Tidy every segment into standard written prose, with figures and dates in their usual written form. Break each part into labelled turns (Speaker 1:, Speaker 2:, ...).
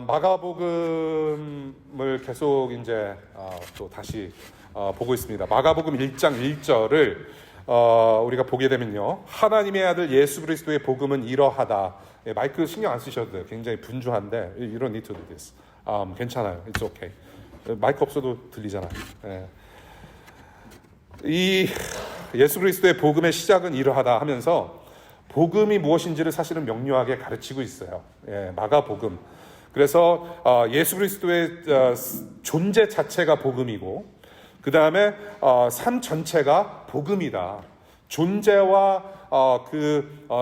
Speaker 1: 마가복음을 계속 이제 또 다시 보고 있습니다. 마가복음 1장 1절을 우리가 보게 되면요, 하나님의 아들 예수 그리스도의 복음은 이러하다. 마이크 신경 안 쓰셔도 돼요. 굉장히 분주한데 you don't need to do this. 괜찮아요. It's okay. 마이크 없어도 들리잖아요. 이 예수 그리스도의 복음의 시작은 이러하다 하면서 복음이 무엇인지를 사실은 명료하게 가르치고 있어요. 마가복음. 그래서 예수 그리스도의 존재 자체가 복음이고, 그 다음에 삶 전체가 복음이다. 존재와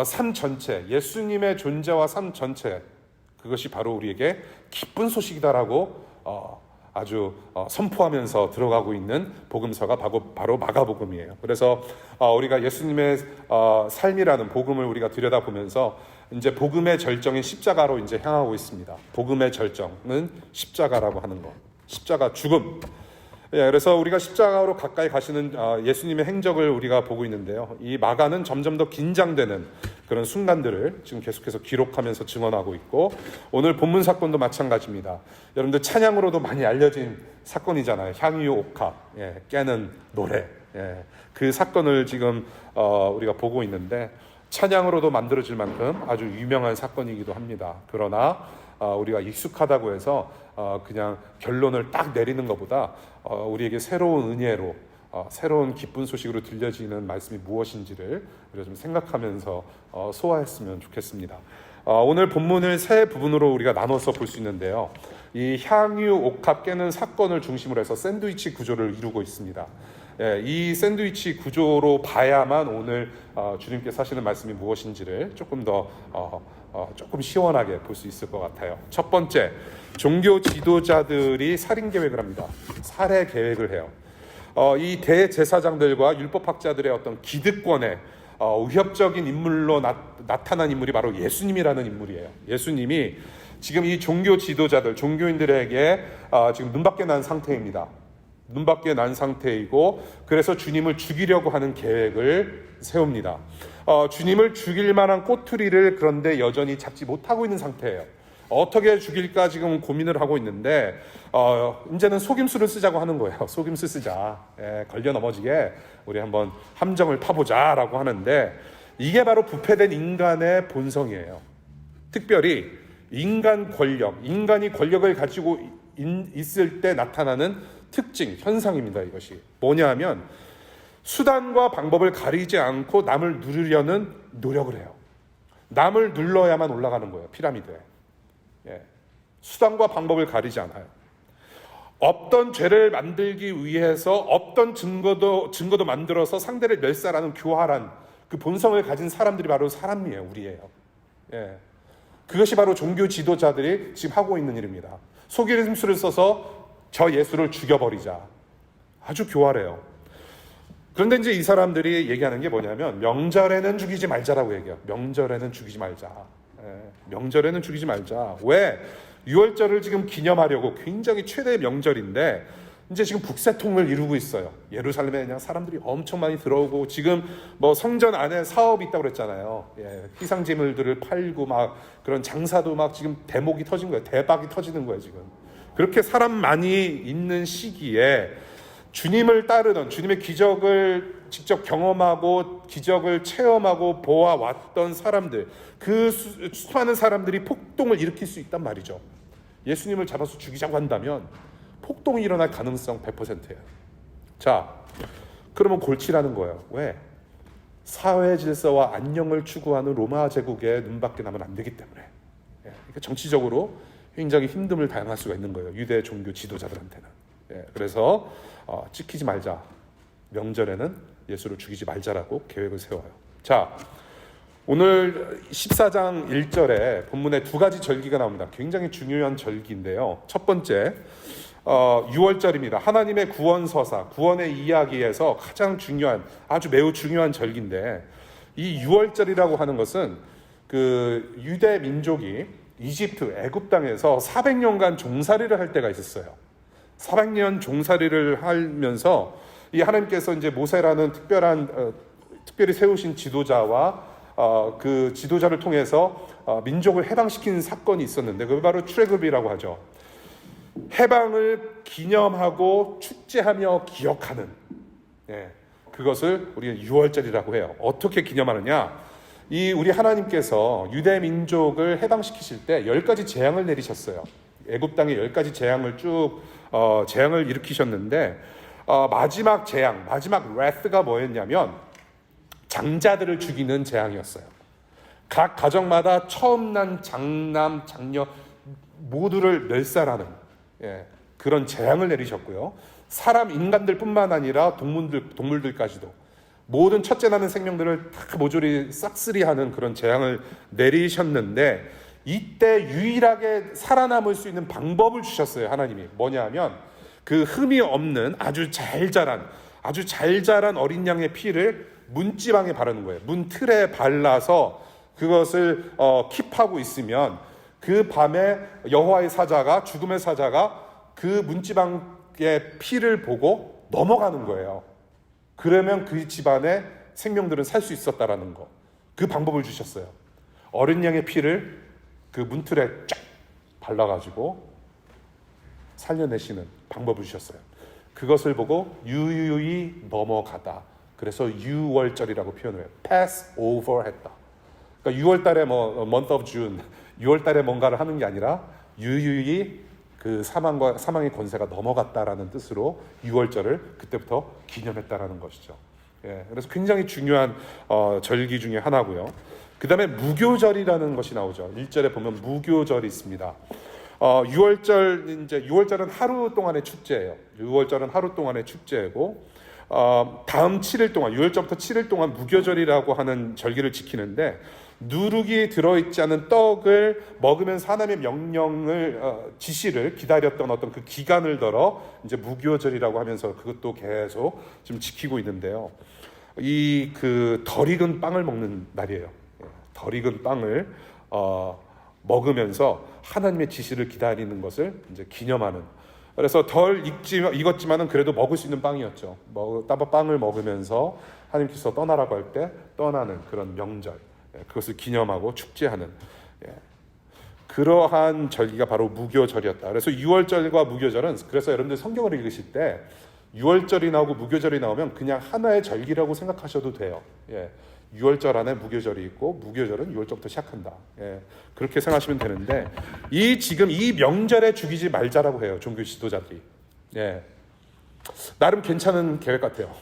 Speaker 1: 삶 전체, 예수님의 존재와 삶 전체, 그것이 바로 우리에게 기쁜 소식이다라고 아주 선포하면서 들어가고 있는 복음서가 바로 마가복음이에요. 그래서 우리가 예수님의 삶이라는 복음을 우리가 들여다보면서 이제 복음의 절정인 십자가로 이제 향하고 있습니다. 복음의 절정은 십자가라고 하는 것, 십자가 죽음. 그래서 우리가 십자가로 가까이 가시는 예수님의 행적을 우리가 보고 있는데요, 이 마가는 점점 더 긴장되는 그런 순간들을 지금 계속해서 기록하면서 증언하고 있고, 오늘 본문 사건도 마찬가지입니다. 여러분들 찬양으로도 많이 알려진 사건이잖아요. 향유 옥합, 깨는 노래. 그 사건을 지금 우리가 보고 있는데, 찬양으로도 만들어질 만큼 아주 유명한 사건이기도 합니다. 그러나 우리가 익숙하다고 해서 그냥 결론을 딱 내리는 것보다 우리에게 새로운 은혜로, 새로운 기쁜 소식으로 들려지는 말씀이 무엇인지를 우리가 좀 생각하면서 소화했으면 좋겠습니다. 오늘 본문을 세 부분으로 우리가 나눠서 볼 수 있는데요, 이 향유 옥합 깨는 사건을 중심으로 해서 샌드위치 구조를 이루고 있습니다. 이 샌드위치 구조로 봐야만 오늘 주님께서 하시는 말씀이 무엇인지를 조금 더 조금 시원하게 볼 수 있을 것 같아요. 첫 번째, 종교 지도자들이 살인 계획을 합니다. 살해 계획을 해요. 이 대제사장들과 율법학자들의 어떤 기득권에 위협적인 인물로 나타난 인물이 바로 예수님이라는 인물이에요. 예수님이 지금 이 종교 지도자들, 종교인들에게 지금 눈밖에 난 상태입니다. 눈밖에 난 상태이고, 그래서 주님을 죽이려고 하는 계획을 세웁니다. 주님을 죽일 만한 꼬투리를 그런데 여전히 잡지 못하고 있는 상태예요. 어떻게 죽일까 지금 고민을 하고 있는데 이제는 속임수를 쓰자고 하는 거예요. 속임수 쓰자. 걸려 넘어지게 우리 한번 함정을 파보자라고 하는데, 이게 바로 부패된 인간의 본성이에요. 특별히 인간 권력, 인간이 권력을 가지고 있을 때 나타나는 특징, 현상입니다. 이것이 뭐냐 하면 수단과 방법을 가리지 않고 남을 누르려는 노력을 해요. 남을 눌러야만 올라가는 거예요. 피라미드에. 수단과 방법을 가리지 않아요. 없던 죄를 만들기 위해서 없던 증거도 만들어서 상대를 멸살하는 교활한 그 본성을 가진 사람들이 바로 사람이에요. 우리예요. 그것이 바로 종교 지도자들이 지금 하고 있는 일입니다. 속임수를 써서 저 예수를 죽여버리자. 아주 교활해요. 그런데 이제 이 사람들이 얘기하는 게 뭐냐면 명절에는 죽이지 말자라고 얘기해요. 명절에는 죽이지 말자. 명절에는 죽이지 말자. 왜? 6월절을 지금 기념하려고, 굉장히 최대의 명절인데 이제 지금 북새통을 이루고 있어요. 예루살렘에 그냥 사람들이 엄청 많이 들어오고, 지금 뭐 성전 안에 사업이 있다고 그랬잖아요. 희상제물들을 팔고 막 그런 장사도 막 지금 대목이 터진 거예요. 대박이 터지는 거예요 지금. 그렇게 사람 많이 있는 시기에 주님을 따르던, 주님의 기적을 직접 경험하고 기적을 체험하고 보아왔던 사람들, 그 수많은 사람들이 폭동을 일으킬 수 있단 말이죠. 예수님을 잡아서 죽이자고 한다면 폭동이 일어날 가능성 100%예요. 자, 그러면 골치라는 거예요. 왜? 사회 질서와 안녕을 추구하는 로마 제국의 눈밖에 나면 안 되기 때문에. 그러니까 정치적으로 굉장히 힘듦을 당할 수가 있는 거예요. 유대 종교 지도자들한테는. 그래서 찍히지 말자. 명절에는 예수를 죽이지 말자라고 계획을 세워요. 자, 오늘 14장 1절에 본문에 두 가지 절기가 나옵니다. 굉장히 중요한 절기인데요. 첫 번째, 6월절입니다. 하나님의 구원서사, 구원의 이야기에서 가장 중요한, 아주 매우 중요한 절기인데, 이 6월절이라고 하는 것은 그 유대 민족이 이집트, 애굽 땅에서 400년간 종살이를 할 때가 있었어요. 400년 종살이를 하면서 이 하나님께서 이제 모세라는 특별히 세우신 지도자와 그 지도자를 통해서 민족을 해방시킨 사건이 있었는데 그게 바로 출애굽이라고 하죠. 해방을 기념하고 축제하며 기억하는, 그것을 우리는 유월절이라고 해요. 어떻게 기념하느냐? 우리 하나님께서 유대 민족을 해방시키실 때 10가지 재앙을 내리셨어요. 애굽 땅에 10가지 재앙을 재앙을 일으키셨는데 마지막 재앙, 마지막 wrath가 뭐였냐면 장자들을 죽이는 재앙이었어요. 각 가정마다 처음 난 장남, 장녀 모두를 멸살하는 그런 재앙을 내리셨고요. 사람, 인간들뿐만 아니라 동물들까지도 모든 첫째 나는 생명들을 다 모조리 싹쓸이하는 그런 재앙을 내리셨는데 이때 유일하게 살아남을 수 있는 방법을 주셨어요. 하나님이 뭐냐면 그 흠이 없는 아주 잘 자란 어린 양의 피를 문지방에 바르는 거예요. 문틀에 발라서 그것을 킵하고 있으면 그 밤에 여호와의 사자가, 죽음의 사자가 그 문지방의 피를 보고 넘어가는 거예요. 그러면 그 집안의 생명들은 살 수 있었다라는 거. 그 방법을 주셨어요. 어린 양의 피를 그 문틀에 쫙 발라가지고 살려내시는 방법을 주셨어요. 그것을 보고 유유히 넘어가다. 그래서 유월절이라고 표현을 해요. pass over 했다. 그러니까 6월달에 month of June, 6월달에 뭔가를 하는 게 아니라 유유히 그 사망의 권세가 넘어갔다라는 뜻으로 6월절을 그때부터 기념했다라는 것이죠. 그래서 굉장히 중요한 절기 중에 하나고요. 그 다음에 무교절이라는 것이 나오죠. 1절에 보면 무교절이 있습니다. 6월절은 하루 동안의 축제예요. 6월절은 하루 동안의 축제고, 다음 7일 동안, 6월절부터 7일 동안 무교절이라고 하는 절기를 지키는데, 누룩이 들어있지 않은 떡을 먹으면서 하나님의 명령을, 지시를 기다렸던 어떤 그 기간을 들어 이제 무교절이라고 하면서 그것도 계속 좀 지키고 있는데요. 덜 익은 빵을 먹는 날이에요. 덜 익은 빵을 먹으면서 하나님의 지시를 기다리는 것을 이제 기념하는. 그래서 덜 익었지만은 그래도 먹을 수 있는 빵이었죠. 빵을 먹으면서 하나님께서 떠나라고 할 때 떠나는 그런 명절, 그것을 기념하고 축제하는 그러한 절기가 바로 무교절이었다. 그래서 6월절과 무교절은, 그래서 여러분들 성경을 읽으실 때 6월절이 나오고 무교절이 나오면 그냥 하나의 절기라고 생각하셔도 돼요. 6월절 안에 무교절이 있고 무교절은 6월절부터 시작한다. 그렇게 생각하시면 되는데 지금 이 명절에 죽이지 말자라고 해요. 종교 지도자들이. 나름 괜찮은 계획 같아요.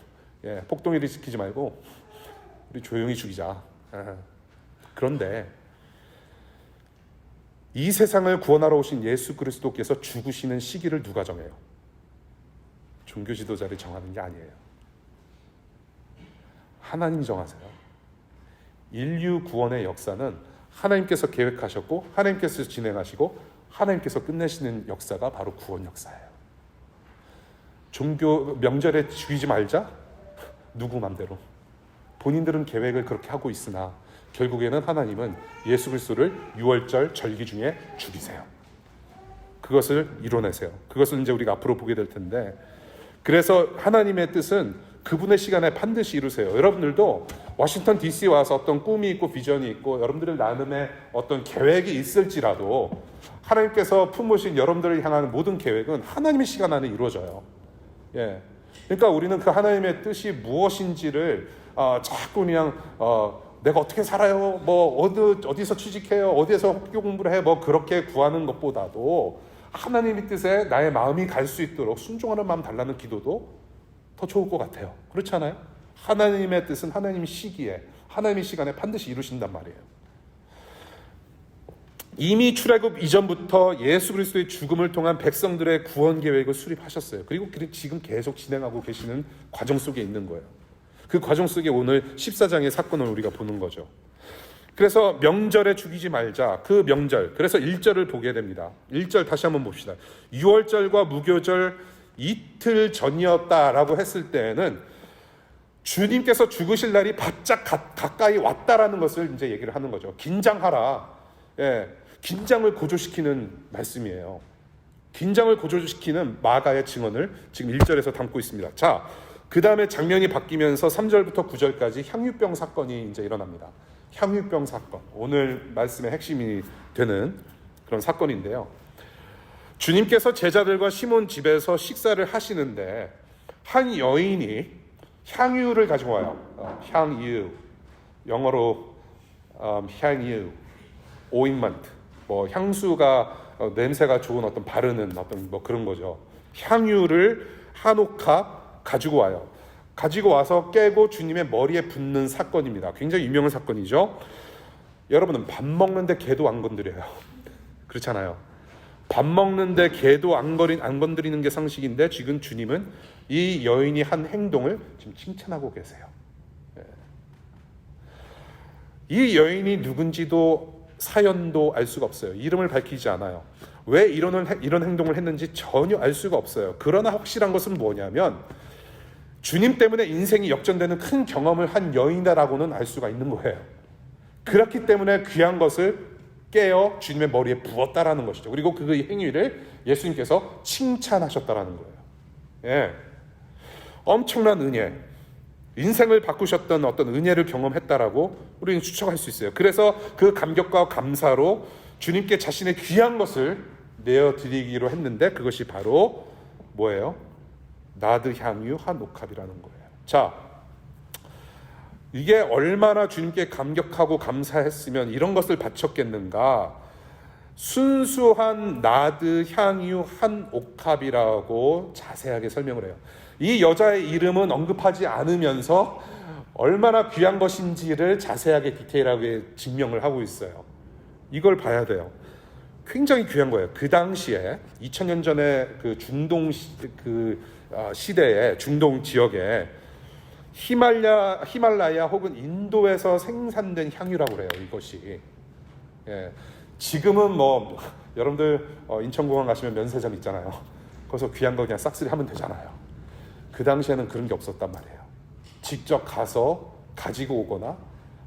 Speaker 1: 폭동일이 시키지 말고 우리 조용히 죽이자. 그런데 이 세상을 구원하러 오신 예수 그리스도께서 죽으시는 시기를 누가 정해요? 종교 지도자들이 정하는 게 아니에요. 하나님이 정하세요. 인류 구원의 역사는 하나님께서 계획하셨고 하나님께서 진행하시고 하나님께서 끝내시는 역사가 바로 구원 역사예요. 종교 명절에 죽이지 말자? 누구 맘대로. 본인들은 계획을 그렇게 하고 있으나 결국에는 하나님은 예수 그리스도를 6월절 절기 중에 죽이세요. 그것을 이뤄내세요. 그것을 이제 우리가 앞으로 보게 될 텐데, 그래서 하나님의 뜻은 그분의 시간에 반드시 이루세요. 여러분들도 워싱턴 DC 와서 어떤 꿈이 있고 비전이 있고 여러분들의 나름의 어떤 계획이 있을지라도 하나님께서 품으신 여러분들을 향하는 모든 계획은 하나님의 시간 안에 이루어져요. 그러니까 우리는 그 하나님의 뜻이 무엇인지를 자꾸 그냥 내가 어떻게 살아요? 어디서 취직해요? 어디에서 학교 공부를 해? 그렇게 구하는 것보다도 하나님의 뜻에 나의 마음이 갈 수 있도록 순종하는 마음 달라는 기도도 더 좋을 것 같아요. 그렇지 않아요? 하나님의 뜻은 하나님의 시기에, 하나님의 시간에 반드시 이루신단 말이에요. 이미 출애굽 이전부터 예수 그리스도의 죽음을 통한 백성들의 구원 계획을 수립하셨어요. 그리고 지금 계속 진행하고 계시는 과정 속에 있는 거예요. 그 과정 속에 오늘 14장의 사건을 우리가 보는 거죠. 그래서 명절에 죽이지 말자. 그 명절. 그래서 1절을 보게 됩니다. 1절 다시 한번 봅시다. 6월절과 무교절 이틀 전이었다라고 했을 때에는 주님께서 죽으실 날이 바짝 가까이 왔다라는 것을 이제 얘기를 하는 거죠. 긴장하라. 긴장을 고조시키는 말씀이에요. 긴장을 고조시키는 마가의 증언을 지금 1절에서 담고 있습니다. 자, 그 다음에 장면이 바뀌면서 3절부터 9절까지 향유병 사건이 이제 일어납니다. 향유병 사건, 오늘 말씀의 핵심이 되는 그런 사건인데요. 주님께서 제자들과 시몬 집에서 식사를 하시는데 한 여인이 향유를 가지고 와요. 향유, 영어로 향유, 오인먼트, 뭐 향수가 냄새가 좋은 어떤 바르는 어떤 뭐 그런 거죠. 향유를 한 옥합 가지고 와요. 가지고 와서 깨고 주님의 머리에 붓는 사건입니다. 굉장히 유명한 사건이죠. 여러분은 밥 먹는데 개도 안 건드려요. 그렇잖아요. 밥 먹는데 개도 안 건드리는 게 상식인데 지금 주님은 이 여인이 한 행동을 지금 칭찬하고 계세요. 이 여인이 누군지도 사연도 알 수가 없어요. 이름을 밝히지 않아요. 왜 이런 행동을 했는지 전혀 알 수가 없어요. 그러나 확실한 것은 뭐냐면 주님 때문에 인생이 역전되는 큰 경험을 한 여인이라고는 알 수가 있는 거예요. 그렇기 때문에 귀한 것을 깨어 주님의 머리에 부었다라는 것이죠. 그리고 그 행위를 예수님께서 칭찬하셨다라는 거예요. 예. 엄청난 은혜, 인생을 바꾸셨던 어떤 은혜를 경험했다라고 우리는 추측할 수 있어요. 그래서 그 감격과 감사로 주님께 자신의 귀한 것을 내어드리기로 했는데 그것이 바로 뭐예요? 나드 향유 한 옥합이라는 거예요. 자, 이게 얼마나 주님께 감격하고 감사했으면 이런 것을 바쳤겠는가? 순수한 나드 향유 한 옥합이라고 자세하게 설명을 해요. 이 여자의 이름은 언급하지 않으면서 얼마나 귀한 것인지를 자세하게 디테일하게 증명을 하고 있어요. 이걸 봐야 돼요. 굉장히 귀한 거예요. 그 당시에 2000년 전에 그 중동 시대에 중동 지역에 히말라야 혹은 인도에서 생산된 향유라고 그래요. 이것이. 예. 지금은 뭐 여러분들 인천공항 가시면 면세점 있잖아요. 거기서 귀한 거 그냥 싹쓸이 하면 되잖아요. 그 당시에는 그런 게 없었단 말이에요. 직접 가서 가지고 오거나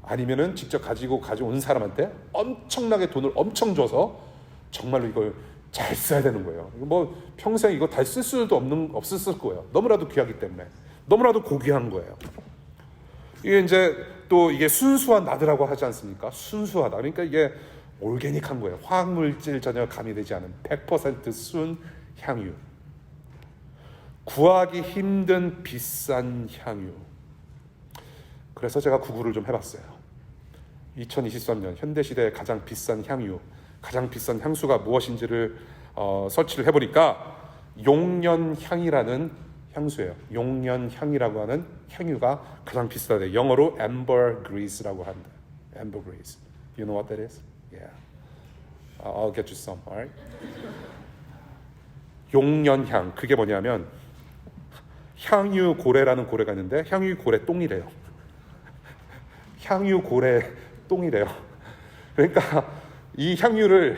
Speaker 1: 아니면은 직접 가져온 사람한테 엄청나게 돈을 엄청 줘서 정말로 이걸 잘 써야 되는 거예요. 뭐 평생 이거 다 쓸 수도 없었을 거예요. 너무나도 귀하기 때문에. 너무나도 고귀한 거예요. 이게 이제 또 이게 순수한 나드라고 하지 않습니까? 순수하다. 그러니까 이게 올게닉한 거예요. 화학물질 전혀 가미되지 않은 100% 순 향유. 구하기 힘든 비싼 향유. 그래서 제가 구글을 좀 해봤어요. 2023년 현대시대의 가장 비싼 향유, 가장 비싼 향수가 무엇인지를 서치를 해보니까 용년향이라는 향수예요. 용년향이라고 하는 향유가 가장 비싸대요. 영어로 ambergris라고 한다. ambergris. You know what that is? Yeah. I'll get you some. Alright. 용년향. 그게 뭐냐면 향유고래라는 고래가 있는데 향유고래 똥이래요. 향유고래 똥이래요. 그러니까 이 향유를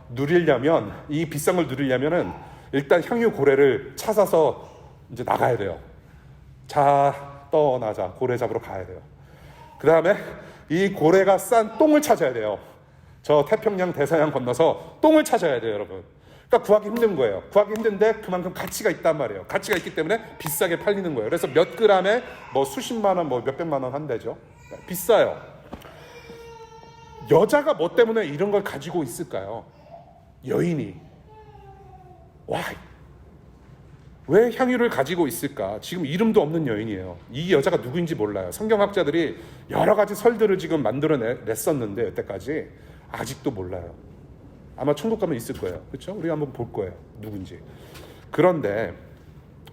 Speaker 1: 누리려면 이 비싼 걸 누리려면은 일단 향유고래를 찾아서 이제 나가야 돼요. 자, 떠나자. 고래 잡으러 가야 돼요. 그 다음에 이 고래가 싼 똥을 찾아야 돼요. 저 태평양 대서양 건너서 똥을 찾아야 돼요, 여러분. 그러니까 구하기 힘든 거예요. 구하기 힘든데 그만큼 가치가 있단 말이에요. 가치가 있기 때문에 비싸게 팔리는 거예요. 그래서 몇 그램에 뭐 수십만 원, 뭐 몇백만 원 한대죠. 비싸요. 여자가 뭐 때문에 이런 걸 가지고 있을까요? 여인이. Why? 왜 향유를 가지고 있을까? 지금 이름도 없는 여인이에요. 이 여자가 누구인지 몰라요. 성경학자들이 여러 가지 설들을 지금 만들어냈었는데 여태까지 아직도 몰라요. 아마 천국 가면 있을 거예요. 그렇죠? 우리가 한번 볼 거예요. 누군지. 그런데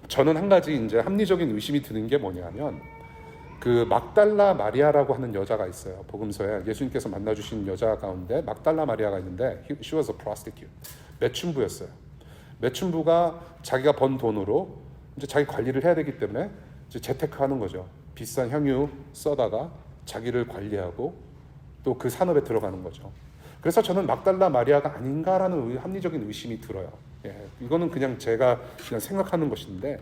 Speaker 1: 저는 한 가지 이제 합리적인 의심이 드는 게 뭐냐면 그 막달라 마리아라고 하는 여자가 있어요. 복음서에 예수님께서 만나주신 여자 가운데 막달라 마리아가 있는데 she was a prostitute. 매춘부였어요. 매춘부가 자기가 번 돈으로 이제 자기 관리를 해야 되기 때문에 이제 재테크하는 거죠. 비싼 향유 써다가 자기를 관리하고 또 그 산업에 들어가는 거죠. 그래서 저는 막달라 마리아가 아닌가라는 합리적인 의심이 들어요. 예, 이거는 그냥 제가 그냥 생각하는 것인데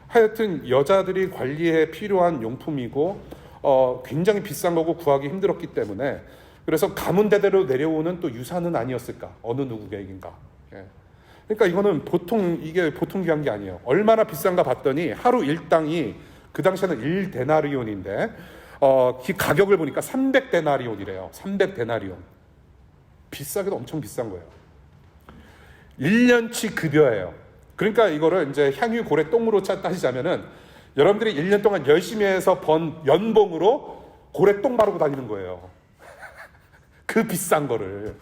Speaker 1: 하여튼 여자들이 관리에 필요한 용품이고 굉장히 비싼 거고 구하기 힘들었기 때문에 그래서 가문 대대로 내려오는 또 유산은 아니었을까? 어느 누구에게인가? 예. 그러니까 이게 보통 귀한 게 아니에요. 얼마나 비싼가 봤더니 하루 일당이 그 당시에는 1데나리온인데 그 가격을 보니까 300데나리온이래요. 300데나리온. 비싸기도 엄청 비싼 거예요. 1년치 급여예요. 그러니까 이거를 이제 향유 고래 똥으로 따지자면은 여러분들이 1년 동안 열심히 해서 번 연봉으로 고래 똥 바르고 다니는 거예요. 그 비싼 거를.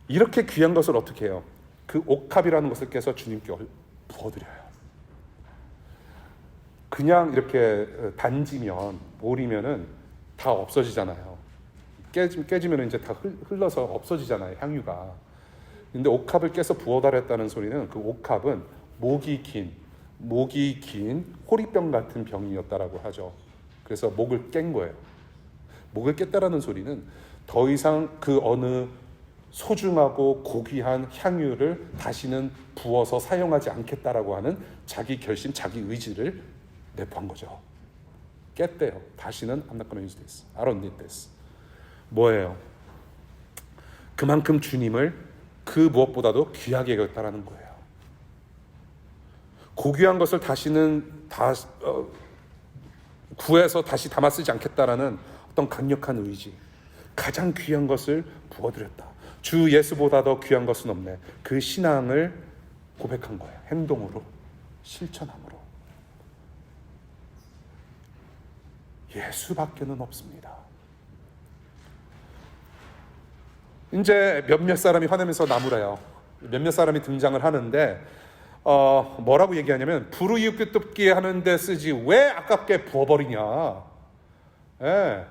Speaker 1: 이렇게 귀한 것을 어떻게 해요? 그 옥합이라는 것을 깨서 주님께 부어드려요. 그냥 이렇게 단지면, 몰이면은 다 없어지잖아요. 깨지면 이제 다 흘러서 없어지잖아요, 향유가. 근데 옥합을 깨서 부어달았다는 소리는 그 옥합은 목이 긴 호리병 같은 병이었다라고 하죠. 그래서 목을 깬 거예요. 목을 깼다라는 소리는 더 이상 그 어느 소중하고 고귀한 향유를 다시는 부어서 사용하지 않겠다라고 하는 자기 결심, 자기 의지를 내포한 거죠. 깼대요. 다시는 I'm not gonna use this. I don't need this. 뭐예요? 그만큼 주님을 그 무엇보다도 귀하게 여겼다라는 거예요. 고귀한 것을 다시는 구해서 다시 담아 쓰지 않겠다라는 어떤 강력한 의지, 가장 귀한 것을 부어드렸다. 주 예수보다 더 귀한 것은 없네. 그 신앙을 고백한 거예요. 행동으로, 실천함으로. 예수밖에는 없습니다. 이제 몇몇 사람이 화내면서 나무래요. 몇몇 사람이 등장을 하는데 뭐라고 얘기하냐면 불우이웃돕기 하는데 쓰지 왜 아깝게 부어버리냐. 예,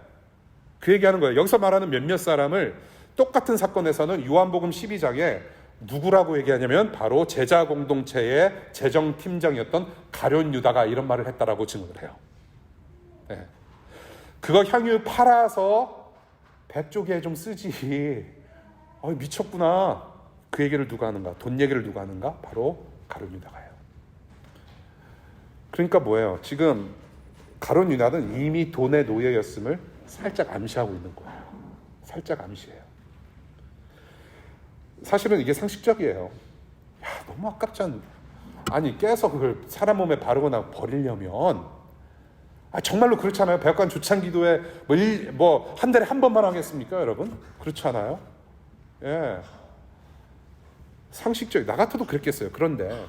Speaker 1: 그 얘기하는 거예요. 여기서 말하는 몇몇 사람을 똑같은 사건에서는 요한복음 12장에 누구라고 얘기하냐면 바로 제자 공동체의 재정팀장이었던 가룟 유다가 이런 말을 했다라고 증언을 해요. 예. 그거 향유 팔아서 배 쪽에 좀 쓰지. 미쳤구나. 그 얘기를 누가 하는가? 돈 얘기를 누가 하는가? 바로 가룟 유다가요. 그러니까 뭐예요? 지금 가룟 유다는 이미 돈의 노예였음을 살짝 암시하고 있는 거예요. 살짝 암시해요. 사실은 이게 상식적이에요. 야, 너무 아깝지 않나? 아니, 깨서 그걸 사람 몸에 바르거나 버리려면 정말로 그렇잖아요. 백악관 조창기도회 한 달에 한 번만 하겠습니까, 여러분? 그렇지 않아요? 예. 상식적. 나 같아도 그랬겠어요. 그런데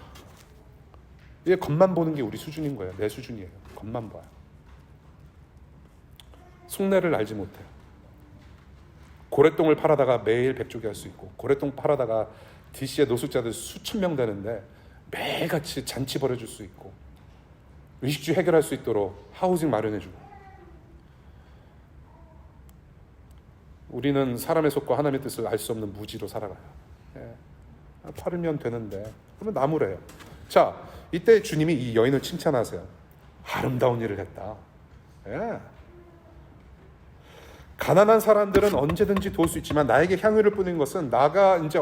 Speaker 1: 이게 겉만 보는 게 우리 수준인 거예요. 내 수준이에요. 겉만 봐요. 속내를 알지 못해요. 고래똥을 팔아다가 매일 백조기 할 수 있고, 고래똥 팔아다가 DC의 노숙자들 수천 명 되는데 매일같이 잔치 벌여줄 수 있고, 의식주 해결할 수 있도록 하우징 마련해주고. 우리는 사람의 속과 하나님의 뜻을 알 수 없는 무지로 살아가요. 예. 팔으면 되는데. 그러면 나무래요. 자, 이때 주님이 이 여인을 칭찬하세요. 아름다운 일을 했다. 예. 가난한 사람들은 언제든지 도울 수 있지만 나에게 향유를 뿌리는 것은 나가 이제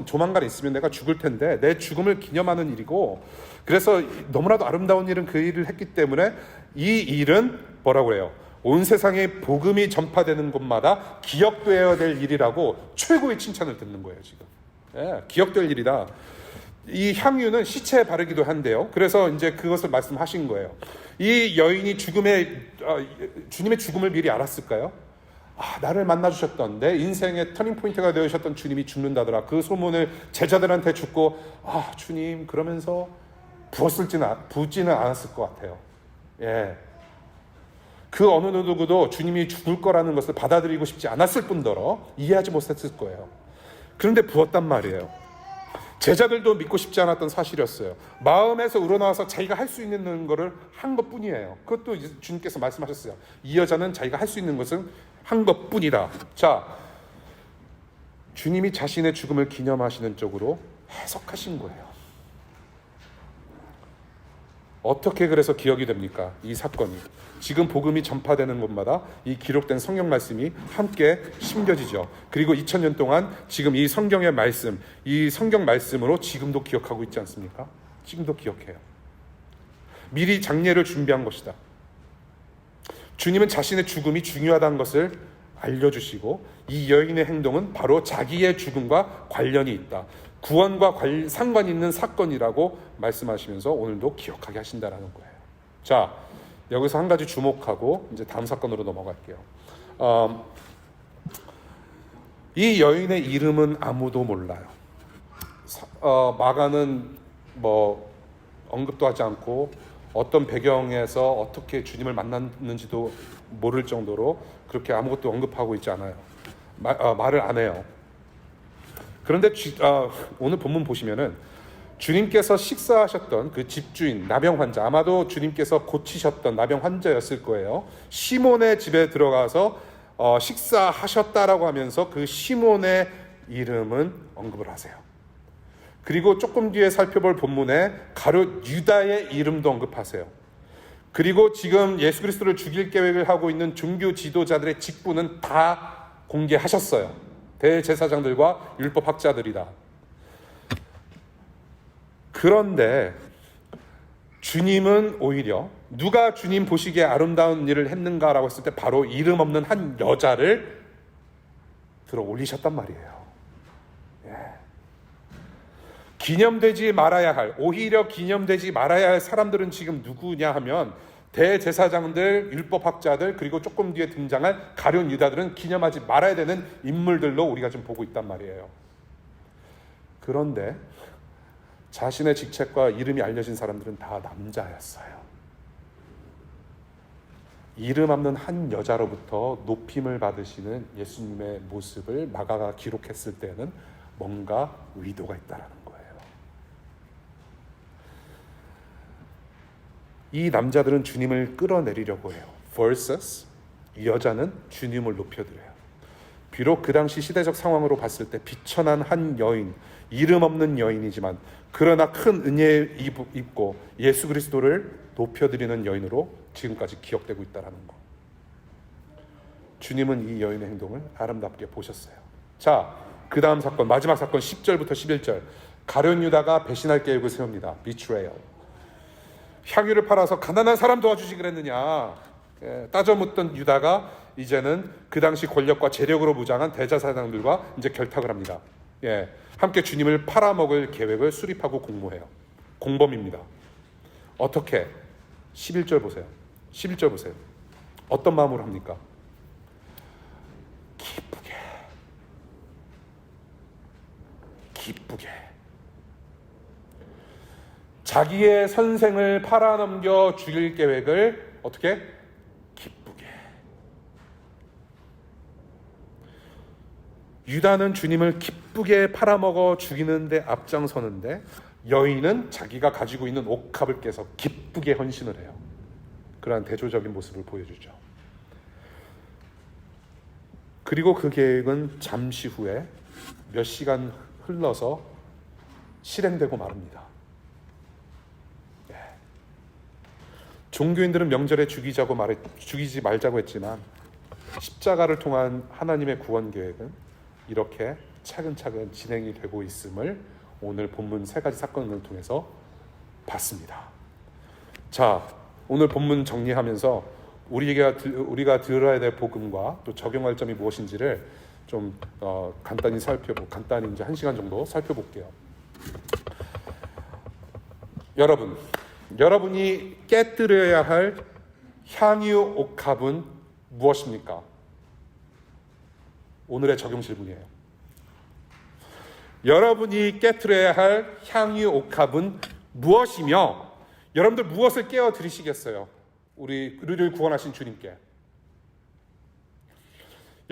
Speaker 1: 조만간 있으면 내가 죽을 텐데 내 죽음을 기념하는 일이고, 그래서 너무나도 아름다운 일은 그 일을 했기 때문에 이 일은 뭐라고 해요? 온 세상에 복음이 전파되는 곳마다 기억되어야 될 일이라고 최고의 칭찬을 듣는 거예요, 지금. 예, 기억될 일이다. 이 향유는 시체에 바르기도 한데요. 그래서 이제 그것을 말씀하신 거예요. 이 여인이 주님의 죽음을 미리 알았을까요? 나를 만나주셨던, 내 인생의 터닝포인트가 되어주셨던 주님이 죽는다더라. 그 소문을 제자들한테 듣고, 주님, 그러면서 붓지는 않았을 것 같아요. 예. 그 어느 누구도 주님이 죽을 거라는 것을 받아들이고 싶지 않았을 뿐더러 이해하지 못했을 거예요. 그런데 부었단 말이에요. 제자들도 믿고 싶지 않았던 사실이었어요. 마음에서 우러나와서 자기가 할 수 있는 거를 한 것뿐이에요. 그것도 이제 주님께서 말씀하셨어요. 이 여자는 자기가 할 수 있는 것은 한 것뿐이다. 자, 주님이 자신의 죽음을 기념하시는 쪽으로 해석하신 거예요. 어떻게 그래서 기억이 됩니까? 이 사건이. 지금 복음이 전파되는 곳마다 이 기록된 성경 말씀이 함께 심겨지죠. 그리고 2000년 동안 지금 이 성경의 말씀, 이 성경 말씀으로 지금도 기억하고 있지 않습니까? 지금도 기억해요. 미리 장례를 준비한 것이다. 주님은 자신의 죽음이 중요하다는 것을 알려주시고, 이 여인의 행동은 바로 자기의 죽음과 관련이 있다. 구원과 상관이 있는 사건이라고 말씀하시면서 오늘도 기억하게 하신다라는 거예요. 자, 여기서 한 가지 주목하고 이제 다음 사건으로 넘어갈게요. 이 여인의 이름은 아무도 몰라요. 마가는 뭐 언급도 하지 않고 어떤 배경에서 어떻게 주님을 만났는지도 모를 정도로 그렇게 아무것도 언급하고 있지 않아요. 말을 안 해요. 그런데 오늘 본문 보시면은 주님께서 식사하셨던 그 집주인 나병 환자, 아마도 주님께서 고치셨던 나병 환자였을 거예요. 시몬의 집에 들어가서 식사하셨다라고 하면서 그 시몬의 이름은 언급을 하세요. 그리고 조금 뒤에 살펴볼 본문에 가룟 유다의 이름도 언급하세요. 그리고 지금 예수 그리스도를 죽일 계획을 하고 있는 종교 지도자들의 직분은 다 공개하셨어요. 대제사장들과 율법학자들이다. 그런데 주님은 오히려 누가 주님 보시기에 아름다운 일을 했는가라고 했을 때 바로 이름 없는 한 여자를 들어 올리셨단 말이에요. 기념되지 말아야 할, 오히려 기념되지 말아야 할 사람들은 지금 누구냐 하면 대제사장들, 율법학자들, 그리고 조금 뒤에 등장할 가룟 유다들은 기념하지 말아야 되는 인물들로 우리가 지금 보고 있단 말이에요. 그런데 자신의 직책과 이름이 알려진 사람들은 다 남자였어요. 이름 없는 한 여자로부터 높임을 받으시는 예수님의 모습을 마가가 기록했을 때는 뭔가 의도가 있다라는 거예요. 이 남자들은 주님을 끌어내리려고 해요. versus 이 여자는 주님을 높여드려요. 비록 그 당시 시대적 상황으로 봤을 때 비천한 한 여인, 이름 없는 여인이지만 그러나 큰 은혜 입고 예수 그리스도를 높여드리는 여인으로 지금까지 기억되고 있다는 거. 주님은 이 여인의 행동을 아름답게 보셨어요. 자, 그 다음 사건, 마지막 사건 10절부터 11절. 가룟 유다가 배신할 계획을 세웁니다. betrayal. 향유를 팔아서 가난한 사람 도와주지 그랬느냐. 따져 묻던 유다가 이제는 그 당시 권력과 재력으로 무장한 대제사장들과 이제 결탁을 합니다. 함께 주님을 팔아먹을 계획을 수립하고 공모해요. 공범입니다. 어떻게? 11절 보세요. 11절 보세요. 어떤 마음으로 합니까? 기쁘게. 자기의 선생을 팔아넘겨 죽일 계획을 어떻게? 기쁘게. 유다는 주님을 기쁘게 팔아먹어 죽이는데 앞장서는데 여인은 자기가 가지고 있는 옥합을 깨서 기쁘게 헌신을 해요. 그러한 대조적인 모습을 보여주죠. 그리고 그 계획은 잠시 후에 몇 시간 흘러서 실행되고 마릅니다. 종교인들은 명절에 죽이지 말자고 했지만 십자가를 통한 하나님의 구원 계획은 이렇게 차근차근 진행이 되고 있음을 오늘 본문 세 가지 사건을 통해서 봤습니다. 자, 오늘 본문 정리하면서 우리가 들어야 될 복음과 또 적용할 점이 무엇인지를 좀 간단히 이제 1시간 정도 살펴볼게요. 여러분이 깨뜨려야 할 향유 옥합은 무엇입니까? 오늘의 적용 질문이에요. 여러분이 깨뜨려야 할 향유 옥합은 무엇이며 여러분들 무엇을 깨어 드리시겠어요? 우리를 구원하신 주님께.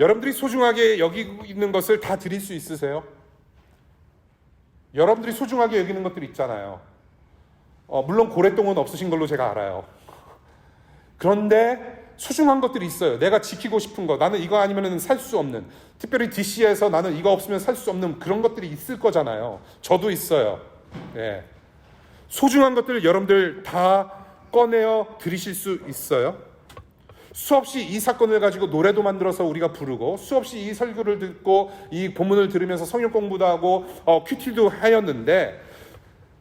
Speaker 1: 여러분들이 소중하게 여기고 있는 것을 다 드릴 수 있으세요? 여러분들이 소중하게 여기는 것들 있잖아요. 물론 고래똥은 없으신 걸로 제가 알아요. 그런데 소중한 것들이 있어요. 내가 지키고 싶은 거, 나는 이거 아니면 살 수 없는, 특별히 DC에서 나는 이거 없으면 살 수 없는 그런 것들이 있을 거잖아요. 저도 있어요. 네. 소중한 것들을 여러분들 다 꺼내어 드리실 수 있어요? 수없이 이 사건을 가지고 노래도 만들어서 우리가 부르고 수없이 이 설교를 듣고 이 본문을 들으면서 성경 공부도 하고 큐티도 하였는데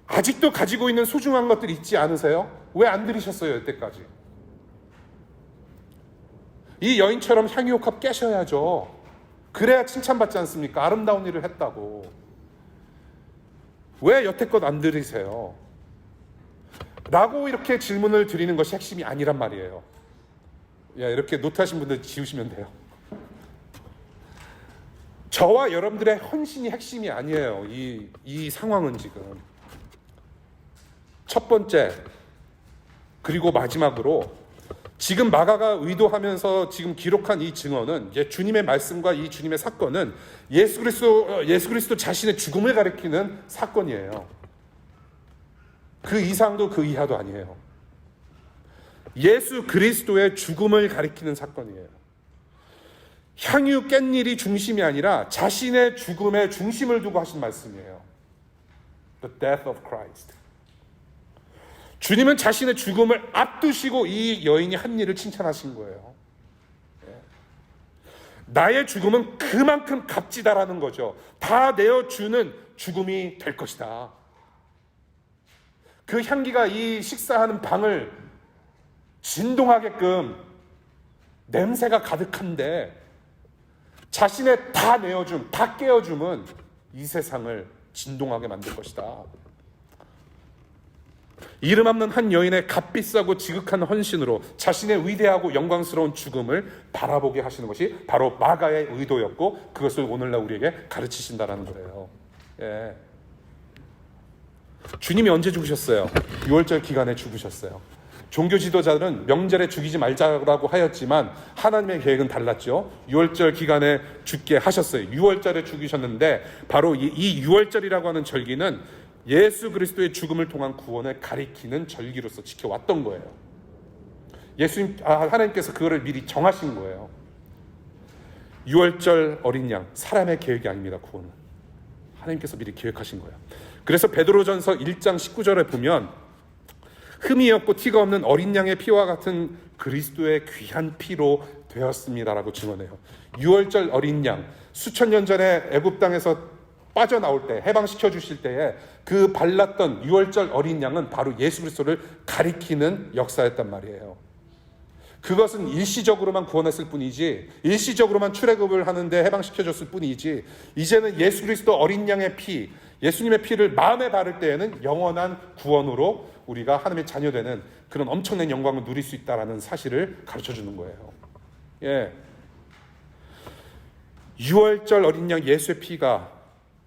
Speaker 1: 아직도 가지고 있는 소중한 것들 있지 않으세요? 왜 안 들이셨어요, 여태까지? 이 여인처럼 향유옥합 깨셔야죠. 그래야 칭찬받지 않습니까? 아름다운 일을 했다고. 왜 여태껏 안 들이세요? 라고 이렇게 질문을 드리는 것이 핵심이 아니란 말이에요. 이렇게 노트하신 분들 지우시면 돼요. 저와 여러분들의 헌신이 핵심이 아니에요. 이 상황은 지금. 첫 번째, 그리고 마지막으로 지금 마가가 의도하면서 지금 기록한 이 증언은 주님의 말씀과 이 주님의 사건은 예수 그리스도 자신의 죽음을 가리키는 사건이에요. 그 이상도 그 이하도 아니에요. 예수 그리스도의 죽음을 가리키는 사건이에요. 향유 깻잎이 중심이 아니라 자신의 죽음에 중심을 두고 하신 말씀이에요. The death of Christ. 주님은 자신의 죽음을 앞두시고 이 여인이 한 일을 칭찬하신 거예요. 나의 죽음은 그만큼 값지다라는 거죠. 다 내어주는 죽음이 될 것이다. 그 향기가 이 식사하는 방을 진동하게끔 냄새가 가득한데 자신의 다 내어줌, 다 깨어줌은 이 세상을 진동하게 만들 것이다. 이름 없는 한 여인의 값비싸고 지극한 헌신으로 자신의 위대하고 영광스러운 죽음을 바라보게 하시는 것이 바로 마가의 의도였고 그것을 오늘날 우리에게 가르치신다라는 거예요. 주님이 언제 죽으셨어요? 6월절 기간에 죽으셨어요. 종교 지도자들은 명절에 죽이지 말자라고 하였지만 하나님의 계획은 달랐죠. 6월절 기간에 죽게 하셨어요. 6월절에 죽으셨는데 바로 이 6월절이라고 하는 절기는 예수 그리스도의 죽음을 통한 구원을 가리키는 절기로서 지켜왔던 거예요. 하나님께서 그거를 미리 정하신 거예요. 6월절 어린 양, 사람의 계획이 아닙니다. 구원은 하나님께서 미리 계획하신 거예요. 그래서 베드로전서 1장 19절에 보면 흠이 없고 티가 없는 어린 양의 피와 같은 그리스도의 귀한 피로 되었습니다라고 증언해요. 6월절 어린 양, 수천 년 전에 애굽 땅에서 빠져나올 때, 해방시켜 주실 때에 그 발랐던 6월절 어린 양은 바로 예수 그리스도를 가리키는 역사였단 말이에요. 그것은 일시적으로만 구원했을 뿐이지, 일시적으로만 출애굽을 하는데 해방시켜줬을 뿐이지, 이제는 예수 그리스도 어린 양의 피, 예수님의 피를 마음에 바를 때에는 영원한 구원으로 우리가 하나님의 자녀되는 그런 엄청난 영광을 누릴 수 있다는 사실을 가르쳐주는 거예요. 6월절 어린 양 예수의 피가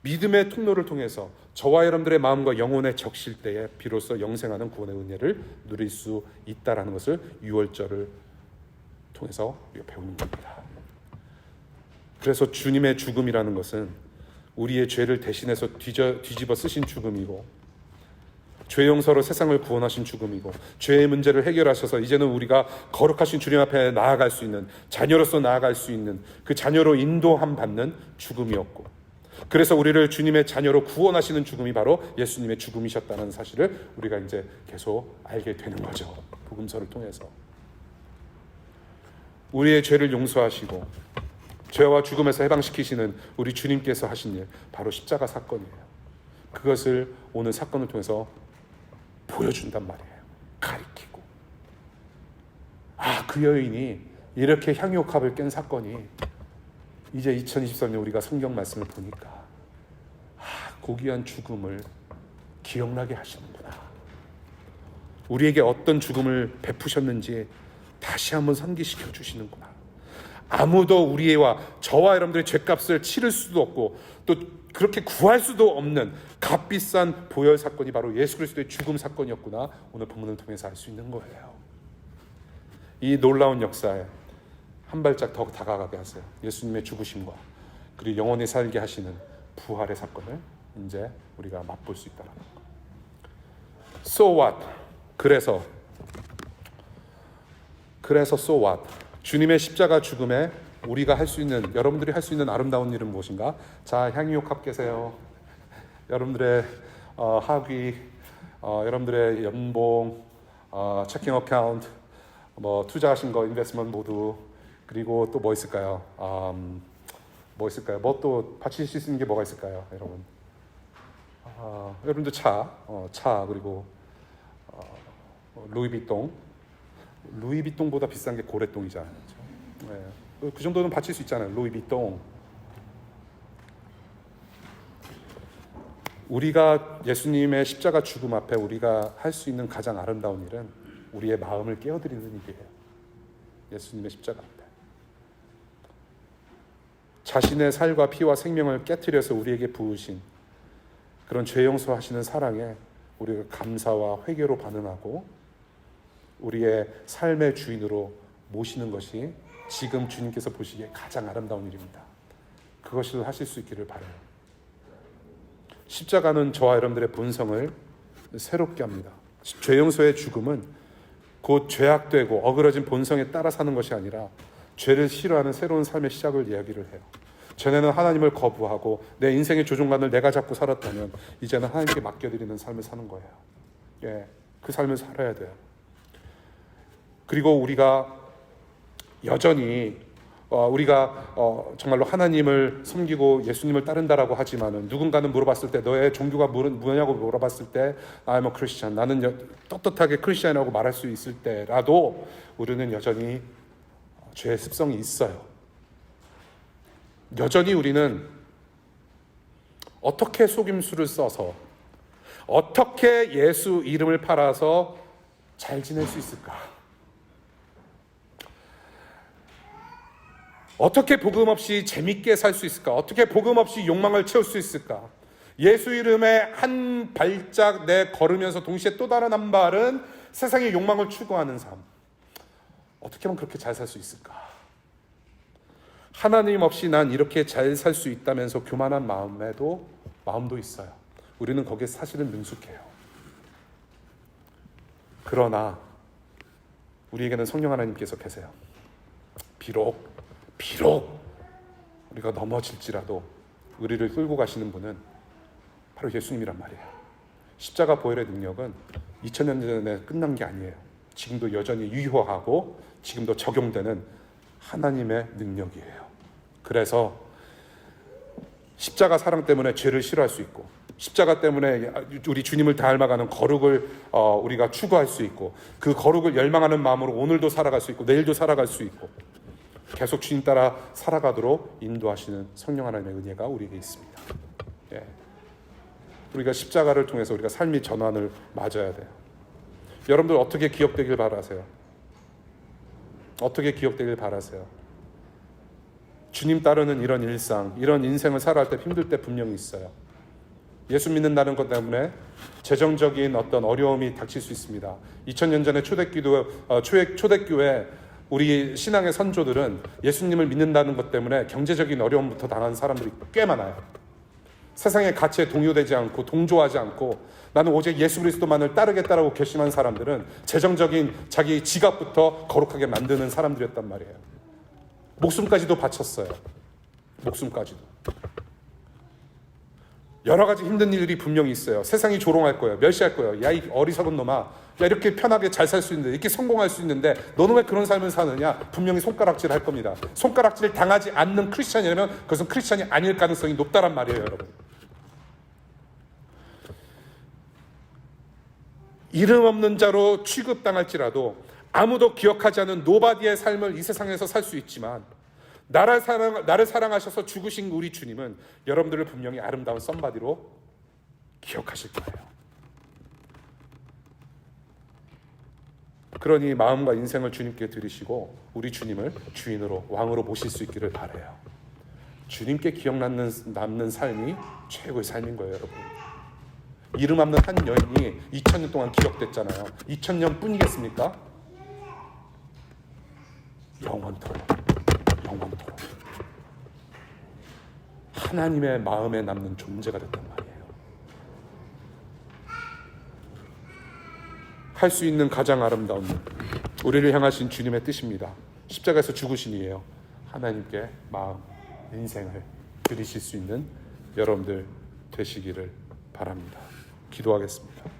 Speaker 1: 믿음의 통로를 통해서 저와 여러분들의 마음과 영혼에 적실 때에 비로소 영생하는 구원의 은혜를 누릴 수 있다는 것을 6월절을 통해서 우리가 배우는 겁니다. 그래서 주님의 죽음이라는 것은 우리의 죄를 대신해서 뒤집어 쓰신 죽음이고, 죄 용서로 세상을 구원하신 죽음이고, 죄의 문제를 해결하셔서 이제는 우리가 거룩하신 주님 앞에 나아갈 수 있는, 자녀로서 나아갈 수 있는 그 자녀로 인도함 받는 죽음이었고, 그래서 우리를 주님의 자녀로 구원하시는 죽음이 바로 예수님의 죽음이셨다는 사실을 우리가 이제 계속 알게 되는 거죠. 복음서를 통해서. 우리의 죄를 용서하시고 죄와 죽음에서 해방시키시는 우리 주님께서 하신 일, 바로 십자가 사건이에요. 그것을 오늘 사건을 통해서 보여준단 말이에요. 가리키고. 그 여인이 이렇게 향유옥합을 깬 사건이 이제 2023년 우리가 성경 말씀을 보니까 고귀한 죽음을 기억나게 하시는구나. 우리에게 어떤 죽음을 베푸셨는지 다시 한번 상기시켜 주시는구나. 아무도 우리와 저와 여러분들의 죄값을 치를 수도 없고 또 그렇게 구할 수도 없는 값비싼 보혈 사건이 바로 예수 그리스도의 죽음 사건이었구나. 오늘 본문을 통해서 알 수 있는 거예요. 이 놀라운 역사에 한 발짝 더 다가가게 하세요. 예수님의 죽으심과 그리고 영원히 살게 하시는 부활의 사건을 이제 우리가 맛볼 수 있다는 거. So what? 그래서 so what? 주님의 십자가 죽음에 우리가 할 수 있는, 여러분들이 할 수 있는 아름다운 일은 무엇인가? 자, 향유옥합 계세요. 여러분들의 학위, 여러분들의 연봉, 체킹 어카운트, 투자하신 거, 인베스트먼트 모두, 그리고 또 뭐 있을까요? 뭐 있을까요? 뭐 또 바칠 수 있는 게 뭐가 있을까요, 여러분? 여러분들 차, 그리고 루이비통보다 비싼 게 고래똥이잖아요. 네. 그 정도는 바칠 수 있잖아요. 루이비통. 우리가 예수님의 십자가 죽음 앞에 우리가 할 수 있는 가장 아름다운 일은 우리의 마음을 깨어드리는 일이에요. 예수님의 십자가 앞에 자신의 살과 피와 생명을 깨트려서 우리에게 부으신 그런 죄 용서하시는 사랑에 우리가 감사와 회개로 반응하고 우리의 삶의 주인으로 모시는 것이 지금 주님께서 보시기에 가장 아름다운 일입니다. 그것을 하실 수 있기를 바라요. 십자가는 저와 여러분들의 본성을 새롭게 합니다. 죄 용서의 죽음은 곧 죄악되고 어그러진 본성에 따라 사는 것이 아니라 죄를 싫어하는 새로운 삶의 시작을 이야기를 해요. 전에는 하나님을 거부하고 내 인생의 조종관을 내가 잡고 살았다면 이제는 하나님께 맡겨드리는 삶을 사는 거예요. 예, 그 삶을 살아야 돼요. 그리고 우리가 여전히 우리가 정말로 하나님을 섬기고 예수님을 따른다라고 하지만은 누군가는 물어봤을 때 너의 종교가 뭐냐고 물어봤을 때 I'm a Christian, 나는 떳떳하게 크리스천이라고 말할 수 있을 때라도 우리는 여전히 죄의 습성이 있어요. 여전히 우리는 어떻게 속임수를 써서 어떻게 예수 이름을 팔아서 잘 지낼 수 있을까? 어떻게 복음 없이 재밌게 살 수 있을까? 어떻게 복음 없이 욕망을 채울 수 있을까? 예수 이름에 한 발짝 걸으면서 동시에 또 다른 한 발은 세상의 욕망을 추구하는 삶. 어떻게 하면 그렇게 잘 살 수 있을까? 하나님 없이 난 이렇게 잘 살 수 있다면서 교만한 마음도 있어요. 우리는 거기에 사실은 능숙해요. 그러나 우리에게는 성령 하나님께서 계세요. 비록 우리가 넘어질지라도 우리를 끌고 가시는 분은 바로 예수님이란 말이에요. 십자가 보혈의 능력은 2000년 전에 끝난 게 아니에요. 지금도 여전히 유효하고 지금도 적용되는 하나님의 능력이에요. 그래서 십자가 사랑 때문에 죄를 싫어할 수 있고 십자가 때문에 우리 주님을 닮아가는 거룩을 우리가 추구할 수 있고 그 거룩을 열망하는 마음으로 오늘도 살아갈 수 있고 내일도 살아갈 수 있고 계속 주님 따라 살아가도록 인도하시는 성령 하나님의 은혜가 우리에게 있습니다. 예. 우리가 십자가를 통해서 우리가 삶의 전환을 맞아야 돼요. 여러분들 어떻게 기억되길 바라세요? 어떻게 기억되길 바라세요? 주님 따르는 이런 일상, 이런 인생을 살아갈 때 힘들 때 분명히 있어요. 예수 믿는다는 것 때문에 재정적인 어떤 어려움이 닥칠 수 있습니다. 2000년 전에 초대교회 우리 신앙의 선조들은 예수님을 믿는다는 것 때문에 경제적인 어려움부터 당한 사람들이 꽤 많아요. 세상의 가치에 동요되지 않고 동조하지 않고 나는 오직 예수 그리스도만을 따르겠다라고 결심한 사람들은 재정적인 자기 지갑부터 거룩하게 만드는 사람들이었단 말이에요. 목숨까지도 바쳤어요. 목숨까지도. 여러 가지 힘든 일들이 분명히 있어요. 세상이 조롱할 거예요. 멸시할 거예요. 야, 이 어리석은 놈아. 야, 이렇게 편하게 잘 살 수 있는데, 이렇게 성공할 수 있는데 너는 왜 그런 삶을 사느냐? 분명히 손가락질 할 겁니다. 손가락질 당하지 않는 크리스찬이라면 그것은 크리스찬이 아닐 가능성이 높다란 말이에요, 여러분. 이름 없는 자로 취급당할지라도 아무도 기억하지 않은 노바디의 삶을 이 세상에서 살 수 있지만 나를 사랑하셔서 죽으신 우리 주님은 여러분들을 분명히 아름다운 썸바디로 기억하실 거예요. 그러니 마음과 인생을 주님께 드리시고 우리 주님을 주인으로 왕으로 모실 수 있기를 바라요. 주님께 남는 삶이 최고의 삶인 거예요, 여러분. 이름 없는 한 여인이 2000년 동안 기억됐잖아요. 2000년 뿐이겠습니까? 영원토록 하나님의 마음에 남는 존재가 됐단 말이에요. 할 수 있는 가장 아름다운 우리를 향하신 주님의 뜻입니다. 십자가에서 죽으신 이에요. 하나님께 마음, 인생을 드리실 수 있는 여러분들 되시기를 바랍니다. 기도하겠습니다.